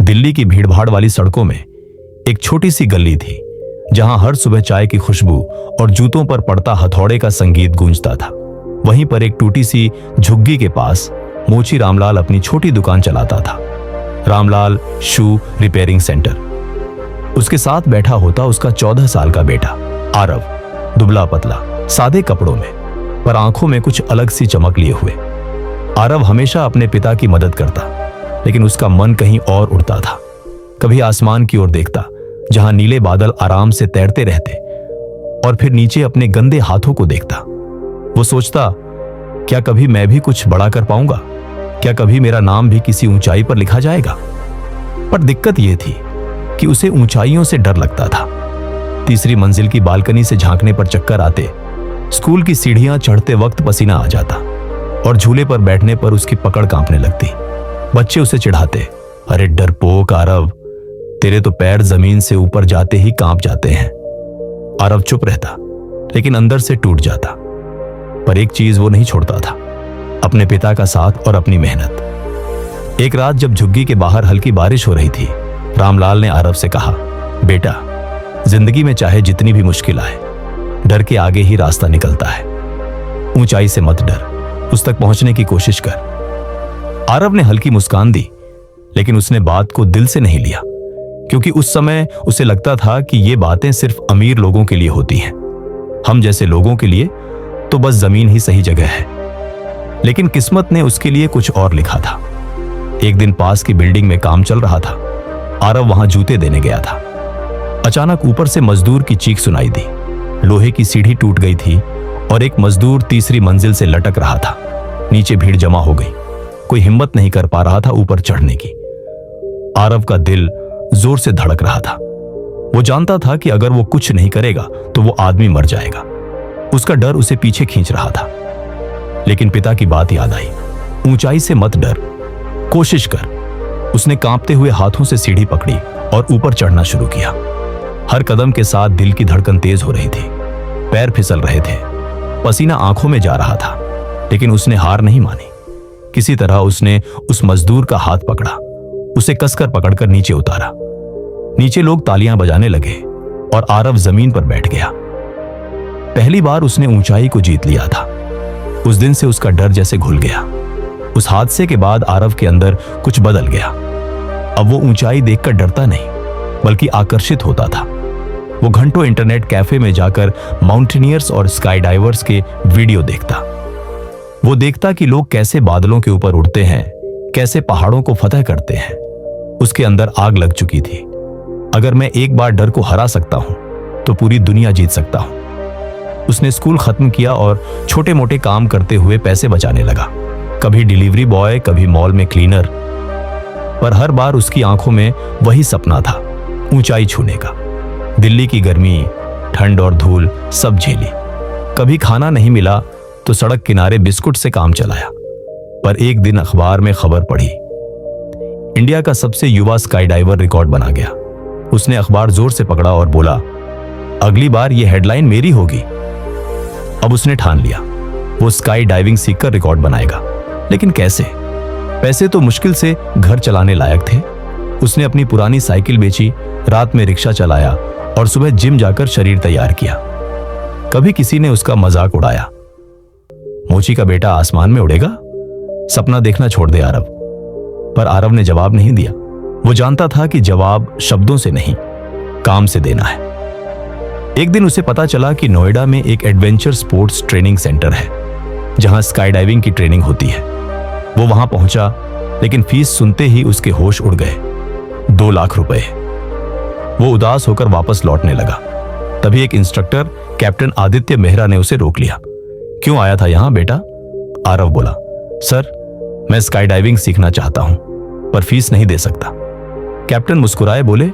दिल्ली की भीड़भाड़ वाली सड़कों में एक छोटी सी गली थी जहां हर सुबह चाय की खुशबू और जूतों पर पड़ता हथौड़े का संगीत गूंजता था। वहीं पर एक टूटी सी झुग्गी के पास मोची रामलाल अपनी छोटी दुकान चलाता था, रामलाल शू रिपेयरिंग सेंटर। उसके साथ बैठा होता उसका 14 साल का बेटा आरव, दुबला पतला, सादे कपड़ों में, पर आंखों में कुछ अलग सी चमक लिए हुए। आरव हमेशा अपने पिता की मदद करता, लेकिन उसका मन कहीं और उड़ता था। कभी आसमान की ओर देखता जहां नीले बादल आराम से तैरते रहते, और फिर नीचे अपने गंदे हाथों को देखता। वो सोचता, क्या कभी मैं भी कुछ बड़ा कर पाऊंगा? क्या कभी मेरा नाम भी किसी ऊंचाई पर लिखा जाएगा? पर दिक्कत यह थी कि उसे ऊंचाइयों से डर लगता था। तीसरी मंजिल की बालकनी से झांकने पर चक्कर आते, स्कूल की सीढ़ियां चढ़ते वक्त पसीना आ जाता, और झूले पर बैठने पर उसकी पकड़ कांपने लगती। बच्चे उसे चिढ़ाते, अरे डरपोक आरव, तेरे तो पैर जमीन से ऊपर जाते ही कांप जाते हैं। आरव चुप रहता, लेकिन अंदर से टूट जाता। पर एक चीज वो नहीं छोड़ता था, अपने पिता का साथ और अपनी मेहनत। एक रात जब झुग्गी के बाहर हल्की बारिश हो रही थी, रामलाल ने आरव से कहा, बेटा, जिंदगी में चाहे जितनी भी मुश्किल आए, डर के आगे ही रास्ता निकलता है। ऊंचाई से मत डर, उस तक पहुंचने की कोशिश कर। आरव ने हल्की मुस्कान दी, लेकिन उसने बात को दिल से नहीं लिया, क्योंकि उस समय उसे लगता था कि ये बातें सिर्फ अमीर लोगों के लिए होती हैं। हम जैसे लोगों के लिए तो बस जमीन ही सही जगह है। लेकिन किस्मत ने उसके लिए कुछ और लिखा था। एक दिन पास की बिल्डिंग में काम चल रहा था। आरव वहां जूते देने गया था। अचानक ऊपर से मजदूर की चीख सुनाई दी। लोहे की सीढ़ी टूट गई थी और एक मजदूर तीसरी मंजिल से लटक रहा था। नीचे भीड़ जमा हो गई। कोई हिम्मत नहीं कर पा रहा था ऊपर चढ़ने की। आरव का दिल जोर से धड़क रहा था। वो जानता था कि अगर वो कुछ नहीं करेगा तो वो आदमी मर जाएगा। उसका डर उसे पीछे खींच रहा था। लेकिन पिता की बात याद आई, ऊंचाई से मत डर, कोशिश कर। उसने कांपते हुए हाथों से सीढ़ी पकड़ी और ऊपर चढ़ना शुरू किया। हर कदम के साथ दिल की धड़कन तेज हो रही थी, पैर फिसल रहे थे, पसीना आंखों में जा रहा था, लेकिन उसने हार नहीं मानी। किसी तरह उसने उस मजदूर का हाथ पकड़ा, उसे कसकर पकड़कर नीचे उतारा। नीचे लोग तालियां बजाने लगे और आरव जमीन पर बैठ गया। पहली बार उसने ऊंचाई को जीत लिया था। उस दिन से उसका डर जैसे घुल गया। उस हादसे के बाद आरव के अंदर कुछ बदल गया। अब वो ऊंचाई देखकर डरता नहीं, बल्कि आकर्षित होता था। वो घंटों इंटरनेट कैफे में जाकर माउंटेनियर्स और स्काई डाइवर्स के वीडियो देखता। वो देखता कि लोग कैसे बादलों के ऊपर उड़ते हैं, कैसे पहाड़ों को फतह करते हैं। उसके अंदर आग लग चुकी थी। अगर मैं एक बार डर को हरा सकता हूं तो पूरी दुनिया जीत सकता हूं। उसने स्कूल खत्म किया और छोटे मोटे काम करते हुए पैसे बचाने लगा। कभी डिलीवरी बॉय, कभी मॉल में क्लीनर। पर हर बार उसकी आंखों में वही सपना था, ऊंचाई छूने का। दिल्ली की गर्मी, ठंड और धूल सब झेली। कभी खाना नहीं मिला तो सड़क किनारे बिस्कुट से काम चलाया। पर एक दिन अखबार में खबर पढ़ी, इंडिया का सबसे युवा स्काई डाइवर रिकॉर्ड बना गया। उसने अखबार जोर से पकड़ा और बोला, अगली बार यह हेडलाइन मेरी होगी। अब उसने ठान लिया, वो स्काई डाइविंग सीखकर रिकॉर्ड बनाएगा। लेकिन कैसे? पैसे तो मुश्किल से घर चलाने लायक थे। उसने अपनी पुरानी साइकिल बेची, रात में रिक्शा चलाया और सुबह जिम जाकर शरीर तैयार किया। कभी किसी ने उसका मजाक उड़ाया, मोची का बेटा आसमान में उड़ेगा? सपना देखना छोड़ दे आरव। पर आरव ने जवाब नहीं दिया। वो जानता था कि जवाब शब्दों से नहीं, काम से देना है। एक दिन उसे पता चला कि नोएडा में एक एडवेंचर स्पोर्ट्स ट्रेनिंग सेंटर है, जहां स्काई डाइविंग की ट्रेनिंग होती है। वो वहां पहुंचा, लेकिन फीस सुनते ही उसके होश उड़ गए। 2 लाख रुपए। वो उदास होकर वापस लौटने लगा। तभी एक इंस्ट्रक्टर कैप्टन आदित्य मेहरा ने उसे रोक लिया। क्यों आया था यहां बेटा? आरव बोला, सर, मैं स्काई डाइविंग सीखना चाहता हूं, पर फीस नहीं दे सकता। कैप्टन मुस्कुराए, बोले,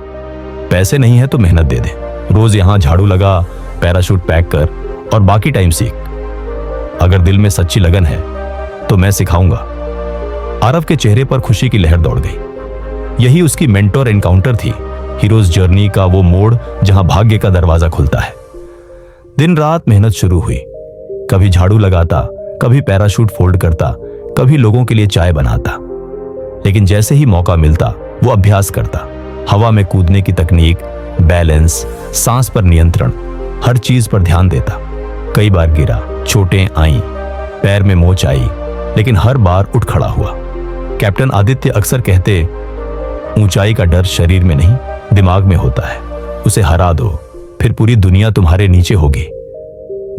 पैसे नहीं है तो मेहनत दे दे। रोज यहां झाड़ू लगा, पैराशूट पैक कर और बाकी टाइम सीख। अगर दिल में सच्ची लगन है तो मैं सिखाऊंगा। आरव के चेहरे पर खुशी की लहर दौड़ गई। यही उसकी मेंटोर एनकाउंटर थी, हीरोज जर्नी का वो मोड़ जहां भाग्य का दरवाजा खुलता है। दिन रात मेहनत शुरू हुई। कभी झाड़ू लगाता, कभी पैराशूट फोल्ड करता, कभी लोगों के लिए चाय बनाता। लेकिन जैसे ही मौका मिलता वो अभ्यास करता, हवा में कूदने की तकनीक, बैलेंस, सांस पर नियंत्रण, हर चीज पर ध्यान देता। कई बार गिरा, चोटें आईं, पैर में मोच आई, लेकिन हर बार उठ खड़ा हुआ। कैप्टन आदित्य अक्सर कहते, ऊंचाई का डर शरीर में नहीं, दिमाग में होता है। उसे हरा दो, फिर पूरी दुनिया तुम्हारे नीचे होगी।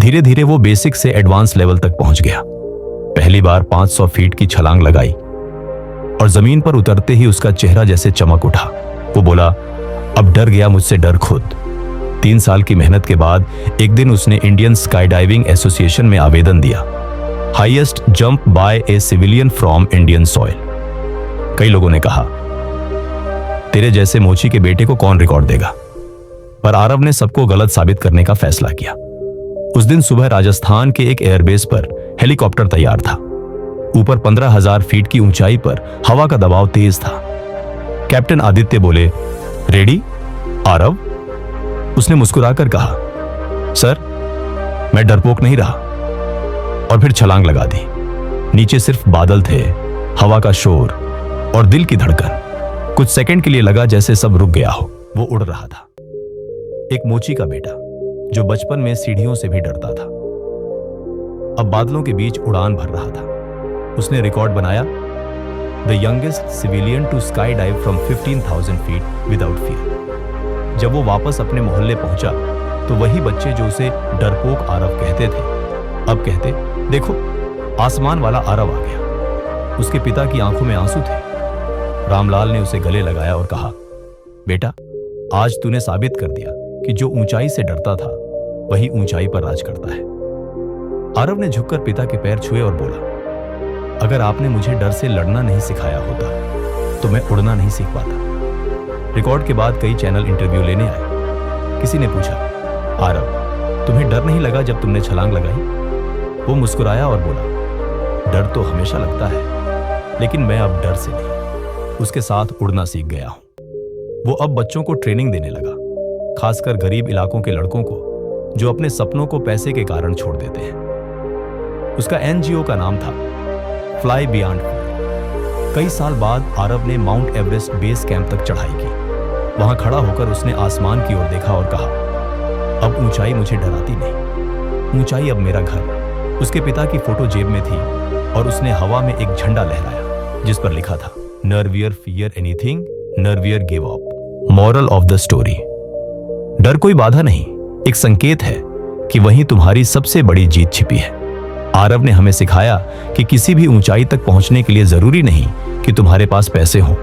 धीरे धीरे वो बेसिक से एडवांस लेवल तक पहुंच गया। पहली बार 500 फीट की छलांग लगाई और जमीन पर उतरते ही उसका चेहरा जैसे चमक उठा। वो बोला, अब डर गया मुझसे डर खुद। 3 साल की मेहनत के बाद एक दिन उसने इंडियन स्काई डाइविंग एसोसिएशन में आवेदन दिया, highest jump by a civilian from Indian soil. कई लोगों ने कहा, तेरे जैसे मोची के बेटे को कौन रिकॉर्ड देगा, पर आरव ने सबको गलत साबित करने का फैसला किया। उस दिन सुबह राजस्थान के एक एयरबेस पर हेलीकॉप्टर तैयार था। ऊपर 15,000 फीट की ऊंचाई पर हवा का दबाव तेज था। कैप्टन आदित्य बोले, रेडी आरव? उसने मुस्कुराकर कहा, सर मैं डरपोक नहीं रहा। और फिर छलांग लगा दी। नीचे सिर्फ बादल थे, हवा का शोर और दिल की धड़कन। कुछ सेकंड के लिए लगा जैसे सब रुक गया हो। वो उड़ रहा था, एक मोची का बेटा जो बचपन में सीढ़ियों से भी डरता था, अब बादलों के बीच उड़ान भर रहा था। उसने रिकॉर्ड बनाया, the youngest civilian to sky dive from 15,000 feet without fear. जब वो वापस अपने मोहल्ले पहुंचा तो वही बच्चे जो उसे डरपोक आरव कहते थे, अब कहते, देखो आसमान वाला आरव आ गया। उसके पिता की आंखों में आंसू थे। रामलाल ने उसे गले लगाया और कहा, बेटा आज तूने साबित कर दिया कि जो ऊंचाई से डरता था वही ऊंचाई पर राज करता है। आरव ने झुककर पिता के पैर छुए और बोला, अगर आपने मुझे डर से लड़ना नहीं सिखाया होता तो मैं उड़ना नहीं सीख पाता। रिकॉर्ड के बाद कई चैनल इंटरव्यू लेने आए। किसी ने पूछा, आरव तुम्हें डर नहीं लगा जब तुमने छलांग लगाई? वो मुस्कुराया और बोला, डर तो हमेशा लगता है, लेकिन मैं अब डर से नहीं, उसके साथ उड़ना सीख गया हूं। वो अब बच्चों को ट्रेनिंग देने लगा, खासकर गरीब इलाकों के लड़कों को जो अपने सपनों को पैसे के कारण छोड़ देते हैं। उसका एनजीओ का नाम था फ्लाई बियॉन्ड फियर। कई साल बाद आरव ने माउंट एवरेस्ट बेस कैंप तक चढ़ाई की। वहां खड़ा होकर उसने आसमान की ओर देखा और कहा, अब ऊंचाई मुझे डराती नहीं, ऊंचाई अब मेरा घर। उसके पिता की फोटो जेब में थी और उसने हवा में एक झंडा लहराया जिस पर लिखा था, never fear anything, never give up. Moral of the story, डर कोई बाधा नहीं, एक संकेत है कि वहीं तुम्हारी सबसे बड़ी जीत छिपी है। आरव ने हमें सिखाया कि किसी भी ऊंचाई तक पहुंचने के लिए जरूरी नहीं कि तुम्हारे पास पैसे हों,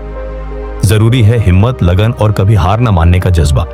जरूरी है हिम्मत, लगन और कभी हार न मानने का जज्बा।